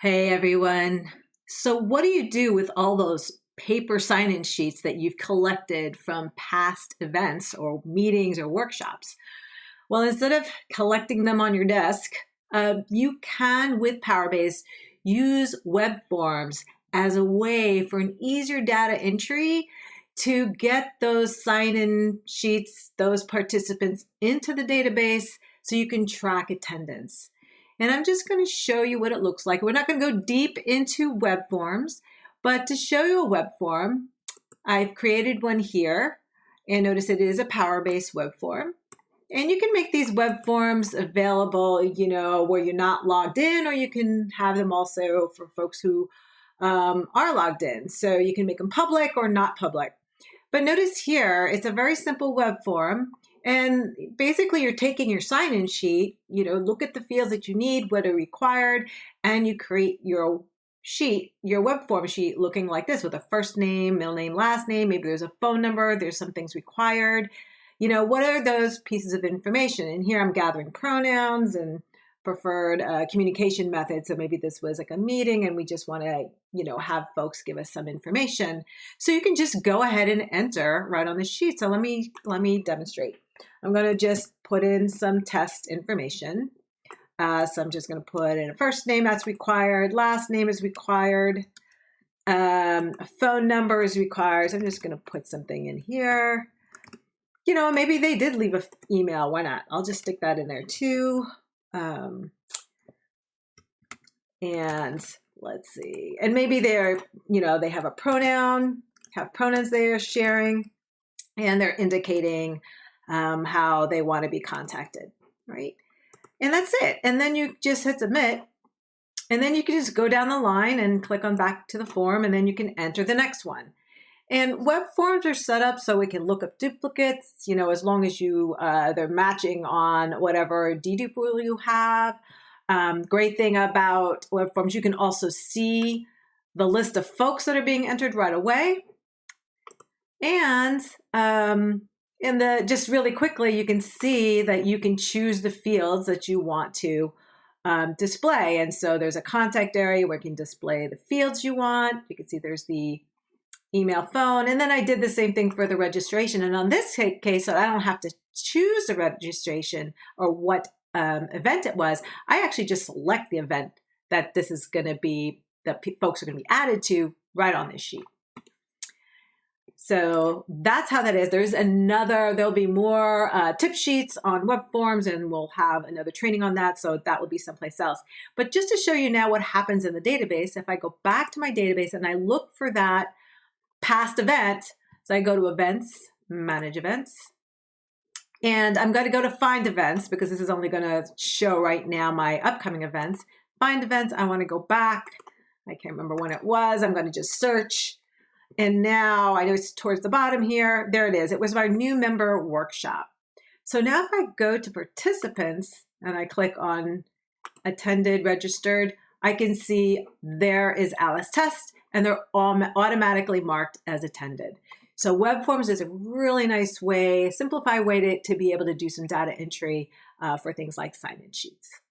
Hey everyone. So, what do you do with all those paper sign in sheets that you've collected from past events or meetings or workshops? Well, instead of collecting them on your desk, you can, with PowerBase, use web forms as a way for an easier data entry to get those sign in sheets, those participants into the database so you can track attendance. And I'm just going to show you what it looks like. We're not going to go deep into web forms, but to show you a web form, I've created one here. And notice it is a PowerBase web form. And you can make these web forms available, where you're not logged in, or you can have them also for folks who are logged in. So you can make them public or not public. But notice here, it's a very simple web form. And basically, you're taking your sign-in sheet, look at the fields that you need, what are required, and you create your sheet, your web form sheet looking like this with a first name, middle name, last name. Maybe there's a phone number, there's some things required. What are those pieces of information? And here I'm gathering pronouns and preferred communication methods. So maybe this was like a meeting and we just want to, have folks give us some information. So you can just go ahead and enter right on the sheet. So let me demonstrate. I'm going to just put in some test information. So I'm just going to put in a first name that's required, last name is required, a phone number is required. So I'm just going to put something in here. Maybe they did leave an email. Why not? I'll just stick that in there too. And let's see. And maybe they're, they have a pronoun, have pronouns they're sharing, and they're indicating how they want to be contacted, right? And that's it. And then you just hit submit. And then you can just go down the line and click on back to the form, and then you can enter the next one. And web forms are set up so we can look up duplicates, as long as they're matching on whatever dedupe rule you have. Great thing about web forms, you can also see the list of folks that are being entered right away. And just really quickly, you can see that you can choose the fields that you want to display. And so there's a contact area where you can display the fields you want. You can see there's the email, phone, and then I did the same thing for the registration. And on this case, so I don't have to choose the registration or what event it was. I actually just select the event that this is going to be, that folks are going to be added to right on this sheet. So that's how that is. There'll be more tip sheets on web forms, and we'll have another training on that. So that will be someplace else. But just to show you now what happens in the database, if I go back to my database and I look for that past event, so I go to events, manage events, and I'm going to go to find events because this is only going to show right now my upcoming events. Find events, I want to go back. I can't remember when it was. I'm going to just search. And now I know it's towards the bottom here. There it is. It was my new member workshop. So now if I go to participants and I click on attended, registered, I can see there is Alice Test, and they're all automatically marked as attended. So web forms is a really nice way, simplified way to be able to do some data entry for things like sign-in sheets.